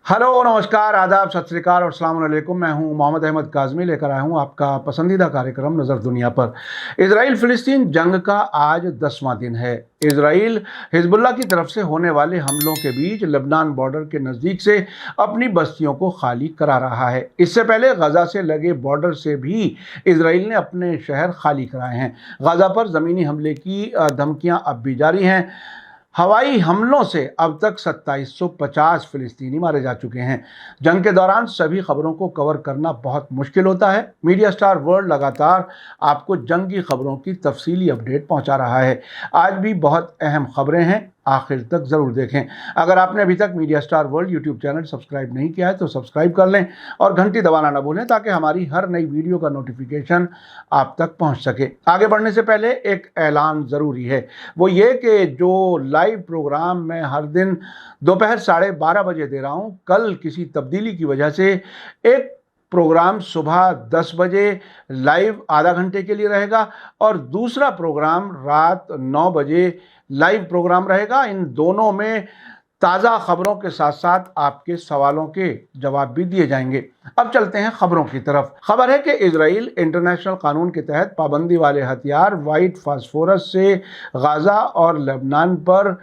Hello, नमस्कार, आदाब, सत श्री अकाल और अस्सलाम वालेकुम। मैं हूं मोहम्मद अहमद काज़मी, लेकर आया हूं आपका पसंदीदा कार्यक्रम नज़र दुनिया पर। इजराइल फ़िलिस्तीन जंग का आज 10वां दिन है। इजराइल हिजबुल्लाह की तरफ से होने वाले हमलों के बीच लेबनान बॉर्डर के नज़दीक से अपनी बस्तियों को खाली करा रहा है। इससे पहले गजा से लगे बॉर्डर से भी इजराइल ने अपने शहर खाली कराए हैं। गजा पर ज़मीनी हमले की धमकियाँ अब भी जारी हैं। हवाई हमलों से अब तक 2750 फ़िलिस्तीनी मारे जा चुके हैं। जंग के दौरान सभी खबरों को कवर करना बहुत मुश्किल होता है। मीडिया स्टार वर्ल्ड लगातार आपको जंग की खबरों की तफसीली अपडेट पहुंचा रहा है। आज भी बहुत अहम खबरें हैं, आखिर तक ज़रूर देखें। अगर आपने अभी तक media star world YouTube channel subscribe नहीं किया है तो सब्सक्राइब कर लें और घंटी दबाना ना भूलें ताकि हमारी हर नई वीडियो का नोटिफिकेशन आप तक पहुंच सके। आगे बढ़ने से पहले एक ऐलान ज़रूरी है, वो ये कि जो लाइव प्रोग्राम मैं हर दिन दोपहर 12:30 बजे दे रहा हूँ, कल किसी तब्दीली की वजह से एक प्रोग्राम सुबह 10 बजे लाइव आधा घंटे के लिए रहेगा और दूसरा प्रोग्राम रात 9 बजे लाइव प्रोग्राम रहेगा। इन दोनों में ताज़ा खबरों के साथ साथ आपके सवालों के जवाब भी दिए जाएंगे। अब चलते हैं खबरों की तरफ। खबर है कि इजराइल इंटरनेशनल कानून के तहत पाबंदी वाले हथियार व्हाइट फास्फोरस से गाजा और लेबनान पर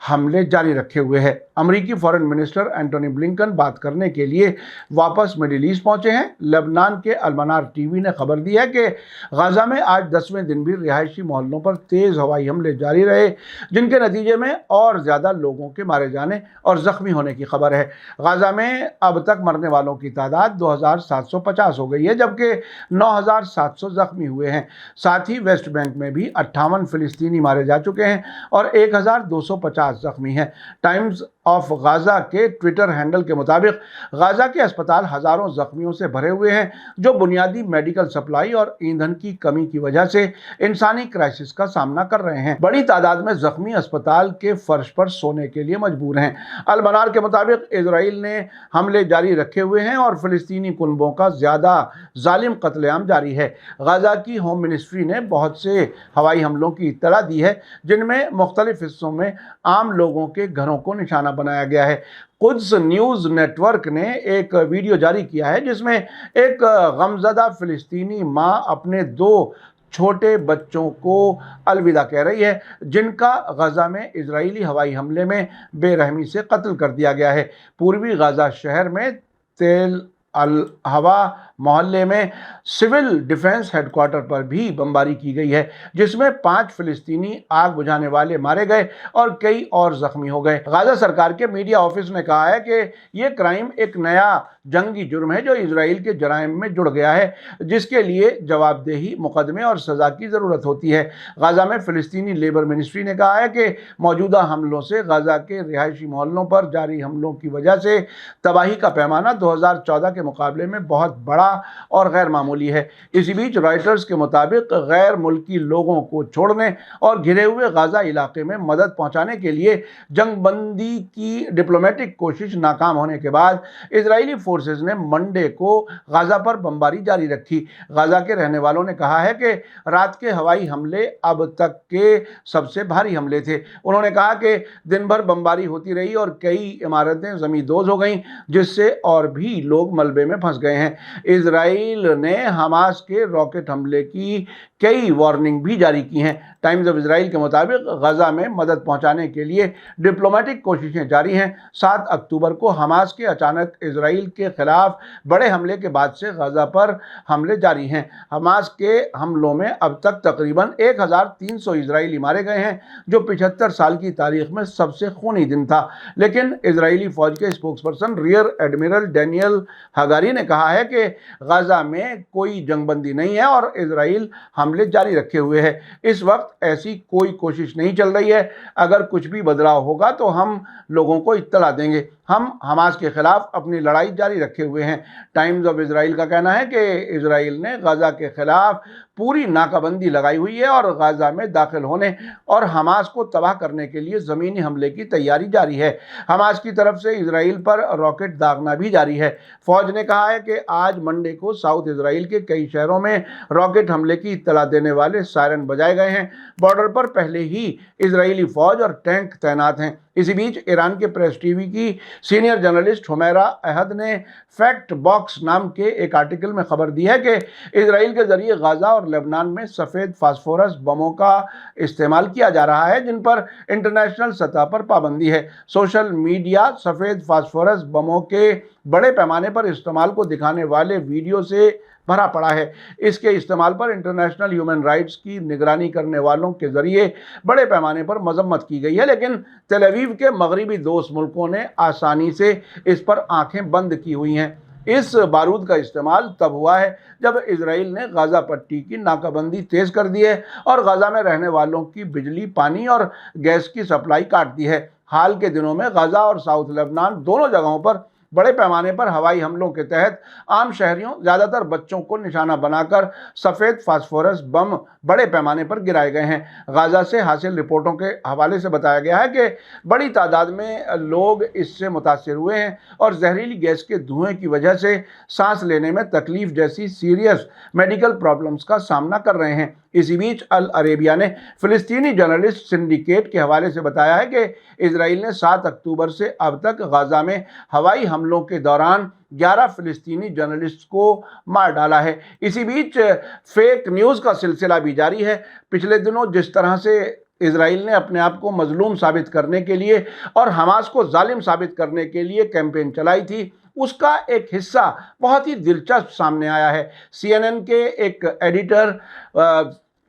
हमले जारी रखे हुए हैं। अमेरिकी फॉरेन मिनिस्टर एंटोनी ब्लिंकन बात करने के लिए वापस मिडिल ईस्ट पहुंचे हैं। लेबनान के अलमनार टीवी ने खबर दी है कि गाजा में आज 10वें दिन भी रिहायशी मोहल्लों पर तेज़ हवाई हमले जारी रहे, जिनके नतीजे में और ज़्यादा लोगों के मारे जाने और ज़ख्मी होने की खबर है। गाजा में अब तक मरने वालों की तादाद 2750 हो गई है, जबकि 9700 ज़ख्मी हुए हैं। साथ ही वेस्ट बैंक में भी 58 फ़िलिस्तीनी मारे जा चुके हैं और 1250 जख्मी हैं। टाइम्स ऑफ गाजा के ट्विटर हैंडल के मुताबिक गाजा के अस्पताल हजारों जख्मियों से भरे हुए हैं, जो बुनियादी मेडिकल सप्लाई और ईंधन की कमी की वजह से इंसानी क्राइसिस का सामना कर रहे हैं। बड़ी तादाद में जख्मी अस्पताल के फर्श पर सोने के लिए मजबूर हैं। अल मनार के मुताबिक इजराइल ने हमले जारी रखे हुए हैं और फिलिस्तीनी कुनबों का ज्यादा जालिम कत्लेआम जारी है। गाजा की होम मिनिस्ट्री ने बहुत से हवाई हमलों की इत्तला दी है, जिनमें मुख्तलिफ हिस्सों में आम लोगों के घरों को निशाना बनाया गया है। कुद्स न्यूज़ नेटवर्क ने एक वीडियो जारी किया है जिसमें एक गमज़दा फ़िलिस्तीनी माँ अपने 2 छोटे बच्चों को अलविदा कह रही है, जिनका गजा में इजरायली हवाई हमले में बेरहमी से कत्ल कर दिया गया है। पूर्वी गजा शहर में तेल अल हवा मोहल्ले में सिविल डिफेंस हेडक्वार्टर पर भी बमबारी की गई है, जिसमें 5 फिलिस्तीनी आग बुझाने वाले मारे गए और कई और जख्मी हो गए। गाजा सरकार के मीडिया ऑफिस ने कहा है कि यह क्राइम एक नया जंगी जुर्म है जो इजराइल के जराइम में जुड़ गया है, जिसके लिए जवाबदेही, मुकदमे और सजा की ज़रूरत होती है। गाजा में फिलिस्तीनी लेबर मिनिस्ट्री ने कहा है कि मौजूदा हमलों से गाजा के रिहायशी मोहल्लों पर जारी हमलों की वजह से तबाही का पैमाना 2014 के मुकाबले में बहुत बड़ा और गैर मामूली है। इसी बीच रॉयटर्स के मुताबिक गैर मुल्की लोगों को छोड़ने और घिरे हुए गाजा इलाके में मदद पहुंचाने के लिए जंगबंदी की डिप्लोमेटिक कोशिश नाकाम होने के बाद इजरायली फोर्सेस ने मंडे को गाजा पर बमबारी जारी रखी। गाजा के रहने वालों ने कहा है कि रात के हवाई हमले अब तक के सबसे भारी हमले थे। उन्होंने कहा कि दिन भर बमबारी होती रही और कई इमारतें ज़मींदोज़ हो गईं, जिससे और भी लोग मलबे में फंस गए हैं। इजराइल ने हमास के रॉकेट हमले की कई वार्निंग भी जारी की हैं। टाइम्स ऑफ इजराइल के मुताबिक गजा में मदद पहुंचाने के लिए डिप्लोमेटिक कोशिशें जारी हैं। 7 अक्टूबर को हमास के अचानक इजराइल के खिलाफ बड़े हमले के बाद से गजा पर हमले जारी हैं। हमास के हमलों में अब तक तकरीबन 1300 इजरायली मारे गए हैं, जो 75 साल की तारीख में सबसे खूनी दिन था। लेकिन इजरायली फौज के spokesperson rear admiral Daniel Hagari ने कहा है कि गजा में कोई जंगबंदी नहीं है और इजराइल हमले जारी रखे हुए है। इस वक्त ऐसी कोई कोशिश नहीं चल रही है। अगर कुछ भी बदलाव होगा तो हम लोगों को इत्तला देंगे। हम हमास के खिलाफ अपनी लड़ाई जारी रखे हुए हैं। टाइम्स ऑफ इजराइल का कहना है कि इजराइल ने गजा के खिलाफ पूरी नाकाबंदी लगाई हुई है और गजा में दाखिल होने और हमास को तबाह करने के लिए ज़मीनी हमले की तैयारी जारी है। हमास की तरफ से इजराइल पर रॉकेट दागना भी जारी है। फौज ने कहा है कि आज मंडे को साउथ इजराइल के कई शहरों में रॉकेट हमले की इत्तला देने वाले सायरन बजाए गए हैं। बॉर्डर पर पहले ही इजरायली फौज और टैंक तैनात हैं। इसी बीच ईरान के प्रेस टीवी की सीनियर जर्नलिस्ट हुमैरा अहद ने फैक्ट बॉक्स नाम के एक आर्टिकल में खबर दी है कि इजराइल के जरिए गाजा और लेबनान में सफ़ेद फास्फोरस बमों का इस्तेमाल किया जा रहा है, जिन पर इंटरनेशनल सतह पर पाबंदी है। सोशल मीडिया सफ़ेद फास्फोरस बमों के बड़े पैमाने पर इस्तेमाल को दिखाने वाले वीडियो से भरा पड़ा है। इसके इस्तेमाल पर इंटरनेशनल ह्यूमन राइट्स की निगरानी करने वालों के जरिए बड़े पैमाने पर मजम्मत की गई है, लेकिन तेल अवीव के मगरबी दोस्त मुल्कों ने आसानी से इस पर आंखें बंद की हुई हैं। इस बारूद का इस्तेमाल तब हुआ है जब इजराइल ने गाजा पट्टी की नाकाबंदी तेज कर दी है और गाजा में रहने वालों की बिजली, पानी और गैस की सप्लाई काट दी है। हाल के दिनों में गाजा और साउथ लेबनान दोनों जगहों पर बड़े पैमाने पर हवाई हमलों के तहत आम शहरियों, ज़्यादातर बच्चों को निशाना बनाकर सफ़ेद फास्फोरस बम बड़े पैमाने पर गिराए गए हैं। गाजा से हासिल रिपोर्टों के हवाले से बताया गया है कि बड़ी तादाद में लोग इससे मुतासिर हुए हैं और जहरीली गैस के धुएं की वजह से सांस लेने में तकलीफ जैसी सीरियस मेडिकल प्रॉब्लम्स का सामना कर रहे हैं। इसी बीच अल अरेबिया ने फ़िलिस्तीनी जर्नलिस्ट सिंडिकेट के हवाले से बताया है कि इजराइल ने 7 अक्टूबर से अब तक गाजा में हवाई हमलों के दौरान 11 फ़िलिस्तीनी जर्नलिस्ट को मार डाला है। इसी बीच फेक न्यूज़ का सिलसिला भी जारी है। पिछले दिनों जिस तरह से इजराइल ने अपने आप को मजलूम साबित करने के लिए और हमास को जालिम साबित करने के लिए कैंपेन चलाई थी, उसका एक हिस्सा बहुत ही दिलचस्प सामने आया है। CNN के एक एडिटर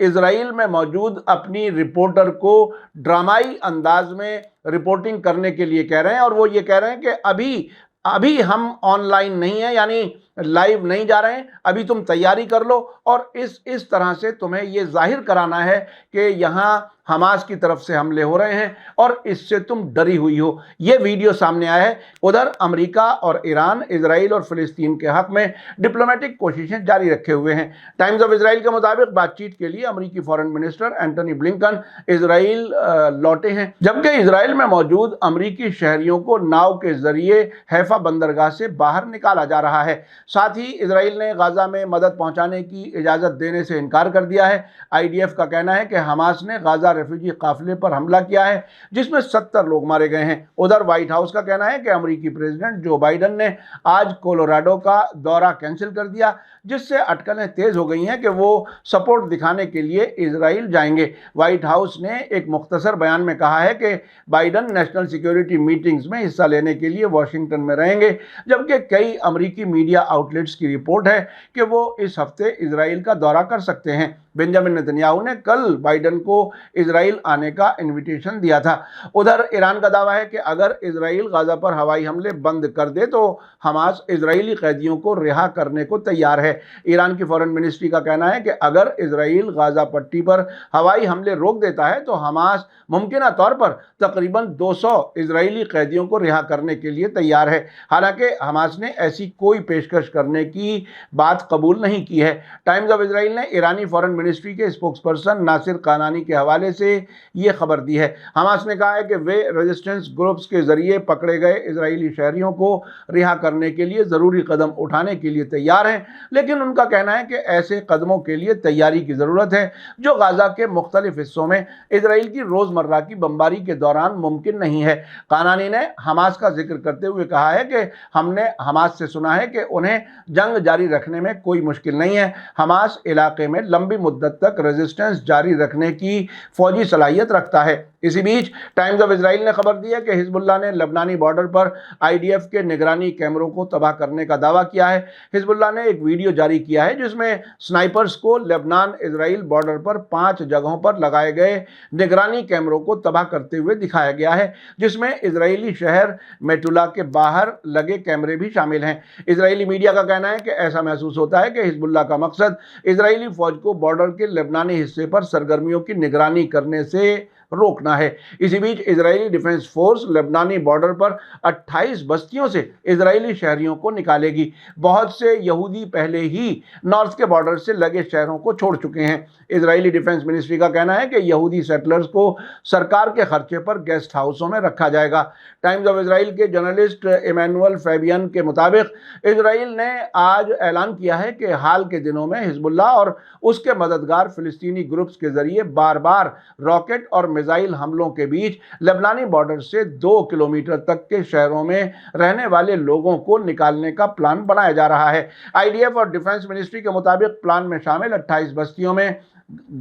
इजराइल में मौजूद अपनी रिपोर्टर को ड्रामाई अंदाज में रिपोर्टिंग करने के लिए कह रहे हैं और वो ये कह रहे हैं कि अभी हम ऑनलाइन नहीं है, यानी लाइव नहीं जा रहे हैं, अभी तुम तैयारी कर लो और इस तरह से तुम्हें ये जाहिर कराना है कि यहाँ हमास की तरफ से हमले हो रहे हैं और इससे तुम डरी हुई हो। ये वीडियो सामने आया है। उधर अमेरिका और ईरान इजराइल और फ़िलिस्तीन के हक में डिप्लोमेटिक कोशिशें जारी रखे हुए हैं। टाइम्स ऑफ इजराइल के मुताबिक बातचीत के लिए अमेरिकी foreign minister Antony Blinken Israel लौटे हैं, जबकि इजराइल में मौजूद अमेरिकी शहरियों को नाव के जरिए हैफा बंदरगाह से बाहर निकाला जा रहा है। साथ ही इजराइल ने गाजा में मदद पहुंचाने की इजाज़त देने से इनकार कर दिया है। IDF का कहना है कि हमास ने गाजा रेफ्यूजी काफिले पर हमला किया है, जिसमें 70 लोग मारे गए हैं। उधर व्हाइट हाउस का कहना है कि अमेरिकी प्रेसिडेंट जो बाइडन ने आज कोलोराडो का दौरा कैंसिल कर दिया, जिससे अटकलें तेज हो गई हैं कि वो सपोर्ट दिखाने के लिए इजराइल जाएंगे। व्हाइट हाउस ने एक मुख्तसर बयान में कहा है कि बाइडन नेशनल सिक्योरिटी मीटिंग्स में हिस्सा लेने के लिए वाशिंगटन में रहेंगे, जबकि कई अमेरिकी मीडिया आउटलेट्स की रिपोर्ट है कि वो इस हफ्ते इजराइल का दौरा कर सकते हैं। बेंजामिन नेतन्याहू ने कल बाइडन को इजराइल आने का इनविटेशन दिया था। उधर ईरान का दावा है कि अगर इजराइल गाजा पर हवाई हमले बंद कर दे तो हमास इजरायली कैदियों को रिहा करने को तैयार है। ईरान की फॉरेन मिनिस्ट्री का कहना है कि अगर इजराइल गाजा पट्टी पर हवाई हमले रोक देता है तो हमास मुमकिन तौर पर तकरीबन 200 इजरायली कैदियों को रिहा करने के लिए तैयार है। हालांकि हमास ने ऐसी कोई पेशकश करने की बात कबूल नहीं की है। टाइम्स ऑफ इजराइल ने ईरानी फॉरेन मिनिस्ट्री के स्पोक्सपर्सन नासिर कानानी के हवाले से ये खबर दी है। हमास ने कहा है कि वे रेजिस्टेंस ग्रुप्स के जरिए पकड़े गए इजरायली शहरियों को रिहा करने के लिए ज़रूरी कदम उठाने के लिए तैयार हैं, लेकिन उनका कहना है कि ऐसे कदमों के लिए तैयारी की ज़रूरत है जो गाजा के मुख्तलिफ हिस्सों में इजराइल की रोज़मर्रा की बमबारी के दौरान मुमकिन नहीं है। कानानी ने हमास का जिक्र करते हुए कहा है कि हमने हमास से सुना है कि उन्हें जंग जारी रखने में कोई मुश्किल नहीं है। हमास इलाके में लंबी मुद्दत तक रेजिस्टेंस जारी रखने की फौजी सलाहियत रखता है। इसी बीच टाइम्स ऑफ इजराइल ने खबर दी है कि हिजबुल्लाह ने लेबनानी बॉर्डर पर IDF के निगरानी कैमरों को तबाह करने का दावा किया है। हिजबुल्लाह ने एक वीडियो जारी किया है जिसमें स्नाइपर्स को लेबनान इजराइल बॉर्डर पर 5 जगहों पर लगाए गए निगरानी कैमरों को तबाह करते हुए दिखाया गया है, जिसमें इजरायली शहर मेटुला के बाहर लगे कैमरे भी शामिल हैं। इजरायली मीडिया का कहना है कि ऐसा महसूस होता है कि हिजबुल्लाह का मकसद इजरायली फौज को बॉर्डर के लेबनानी हिस्से पर सरगर्मियों की निगरानी करने से रोकना है। इसी बीच इजरायली डिफेंस फोर्स लेबनानी बॉर्डर पर 28 बस्तियों से इजरायली शहरियों को निकालेगी। बहुत से यहूदी पहले ही नॉर्थ के बॉर्डर से लगे शहरों को छोड़ चुके हैं। इजरायली डिफेंस मिनिस्ट्री का कहना है कि यहूदी सेटलर्स को सरकार के खर्चे पर गेस्ट हाउसों में रखा जाएगा। टाइम्स ऑफ इजराइल के जर्नलिस्ट इमैनुअल फैबियन के मुताबिक इजराइल ने आज ऐलान किया है कि हाल के दिनों में हिजबुल्लाह और उसके मददगार फिलिस्तीनी ग्रुप्स के जरिए बार बार रॉकेट और میزائل حملوں کے بیچ لبنانی بارڈر سے 2 کلومیٹر تک کے شہروں میں رہنے والے لوگوں کو نکالنے کا پلان بنایا جا رہا ہے۔ IDF اور ڈیفنس منسٹری کے مطابق پلان میں شامل 28 بستیوں میں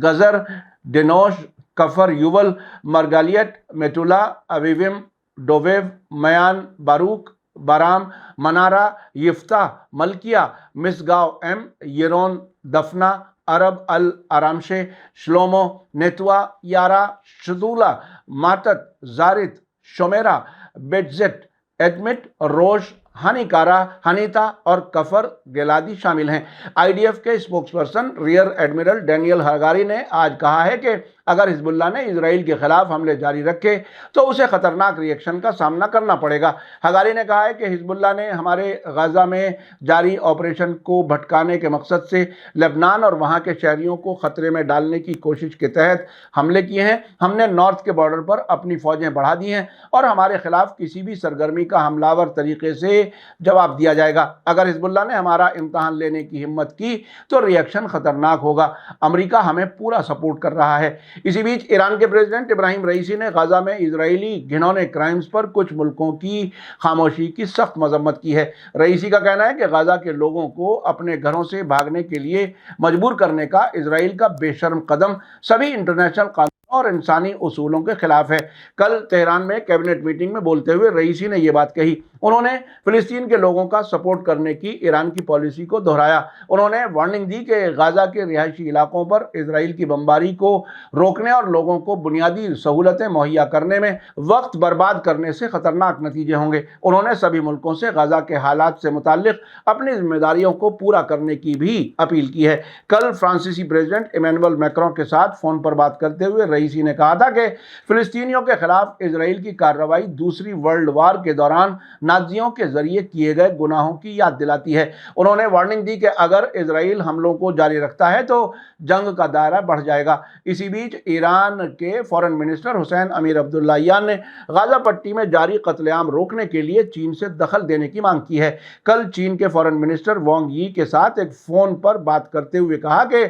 گزر، ڈینوش، کفر یوول، مرگالیٹ، میٹولا، اویویم، ڈوویو، میان، باروک، بارام، منارہ، یفتح، ملکیہ، مسگاو ایم، یرون، دفنا، عرب الارامشے، شلومو، نیتوا، یارا، شدولہ، ماتت، زارت، شومیرا، بیٹزٹ، ایڈمٹ، روش، ہانیکارا، ہنیتا اور کفر گیلادی شامل ہیں۔ IDF کے spokesperson rear admiral Daniel Hagari نے آج کہا ہے کہ اگر حزب اللہ نے اسرائیل کے خلاف حملے جاری رکھے تو اسے خطرناک ری ایکشن کا سامنا کرنا پڑے گا۔ ہگاری نے کہا ہے کہ حزب اللہ نے ہمارے غزہ میں جاری آپریشن کو بھٹکانے کے مقصد سے لبنان اور وہاں کے شہریوں کو خطرے میں ڈالنے کی کوشش کے تحت حملے کیے ہیں۔ ہم نے نارتھ کے بارڈر پر اپنی فوجیں بڑھا دی ہیں اور ہمارے خلاف کسی بھی سرگرمی کا حملہ آور طریقے سے جواب دیا جائے گا۔ اگر حزب اللہ نے ہمارا امتحان لینے کی ہمت کی تو ری ایکشن خطرناک ہوگا۔ امریکہ ہمیں پورا سپورٹ کر رہا ہے۔ اسی بیچ ایران کے پریزیڈنٹ ابراہیم رئیسی نے غزہ میں اسرائیلی گھنونے کرائمز پر کچھ ملکوں کی خاموشی کی سخت مذمت کی ہے۔ رئیسی کا کہنا ہے کہ غزہ کے لوگوں کو اپنے گھروں سے بھاگنے کے لیے مجبور کرنے کا اسرائیل کا بے شرم قدم سبھی انٹرنیشنل قانون اور انسانی اصولوں کے خلاف ہے۔ کل تہران میں کیبنٹ میٹنگ میں بولتے ہوئے رئیسی نے یہ بات کہی۔ انہوں نے فلسطین کے لوگوں کا سپورٹ کرنے کی ایران کی پالیسی کو دہرایا۔ انہوں نے وارننگ دی کہ غزہ کے رہائشی علاقوں پر اسرائیل کی بمباری کو روکنے اور لوگوں کو بنیادی سہولتیں مہیا کرنے میں وقت برباد کرنے سے خطرناک نتیجے ہوں گے۔ انہوں نے سبھی ملکوں سے غزہ کے حالات سے متعلق اپنی ذمہ داریوں کو پورا کرنے کی بھی اپیل کی ہے۔ کل فرانسیسی پریزیڈنٹ ایمینوئل میکروں کے ساتھ فون پر بات کرتے ہوئے رئیسی نے کہا تھا کہ فلسطینیوں کے خلاف اسرائیل کی کارروائی دوسری ورلڈ وار کے دوران نازیوں کے ذریعے کیے گئے گناہوں کی یاد دلاتی ہے۔ انہوں نے وارننگ دی کہ اگر اسرائیل حملوں کو جاری رکھتا ہے تو جنگ کا دائرہ بڑھ جائے گا۔ اسی بیچ ایران کے فارن منسٹر حسین امیر عبداللہیان نے غزہ پٹی میں جاری قتل عام روکنے کے لیے چین سے دخل دینے کی مانگ کی ہے۔ کل چین کے فارن منسٹر وانگ یی کے ساتھ ایک فون پر بات کرتے ہوئے کہا کہ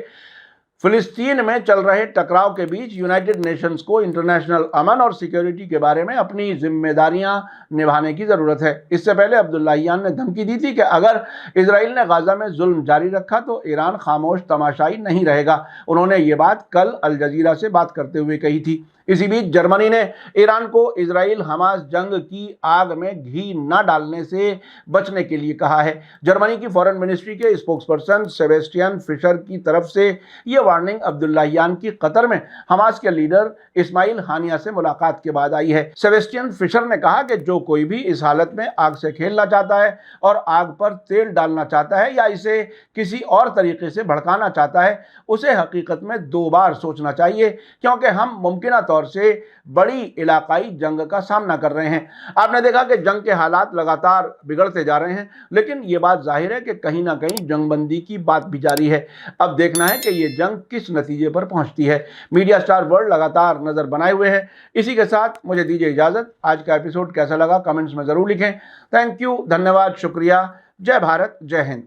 فلسطین میں چل رہے ٹکراؤ کے بیچ یونائٹڈ نیشنز کو انٹرنیشنل امن اور سیکیورٹی کے بارے میں اپنی ذمہ داریاں نبھانے کی ضرورت ہے۔ اس سے پہلے عبداللہیان نے دھمکی دی تھی کہ اگر اسرائیل نے غزہ میں ظلم جاری رکھا تو ایران خاموش تماشائی نہیں رہے گا۔ انہوں نے یہ بات کل الجزیرہ سے بات کرتے ہوئے کہی تھی۔ اسی بیچ جرمنی نے ایران کو اسرائیل حماس جنگ کی آگ میں گھی نہ ڈالنے سے بچنے کے لیے کہا ہے۔ جرمنی کی فارن منسٹری کے اسپوکس پرسن سیباسٹین فشر کی طرف سے یہ وارننگ عبداللہیان کی قطر میں حماس کے لیڈر اسماعیل ہانیہ سے ملاقات کے بعد آئی ہے۔ سیباسٹین فشر نے کہا کہ جو کوئی بھی اس حالت میں آگ سے کھیلنا چاہتا ہے اور آگ پر تیل ڈالنا چاہتا ہے یا اسے کسی اور طریقے سے بھڑکانا چاہتا ہے اسے حقیقت میں 2 بار سوچنا چاہیے، کیونکہ ہم ممکنہ طور سے بڑی علاقائی جنگ کا سامنا کر رہے ہیں۔ آپ نے دیکھا کہ جنگ کے حالات لگاتار بگڑتے جا رہے ہیں، لیکن یہ بات ظاہر ہے کہ کہیں نہ کہیں جنگ بندی کی بات بھی جاری ہے۔ اب دیکھنا ہے کہ یہ جنگ کس نتیجے پر پہنچتی ہے۔ میڈیا سٹار ورلڈ لگاتار نظر بنائے ہوئے ہے۔ اسی کے ساتھ مجھے دیجیے اجازت۔ آج کا ایپیسوڈ کیسا لگا کمنٹس میں ضرور لکھیں۔ تھینک یو، دھنیہ واد، شکریہ۔ جے بھارت، جے ہند۔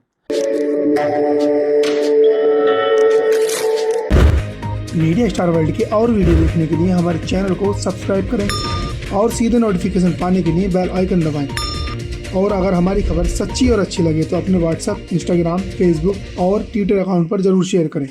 میڈیا سٹار ورلڈ کے اور ویڈیو دیکھنے کے لیے ہمارے چینل کو سبسکرائب کریں اور سیدھے نوٹیفیکیشن پانے کے لیے بیل آئیکن دبائیں۔ اور اگر ہماری خبر سچی اور اچھی لگے تو اپنے واٹس ایپ، انسٹاگرام، فیس بک اور ٹویٹر اکاؤنٹ پر ضرور شیئر کریں۔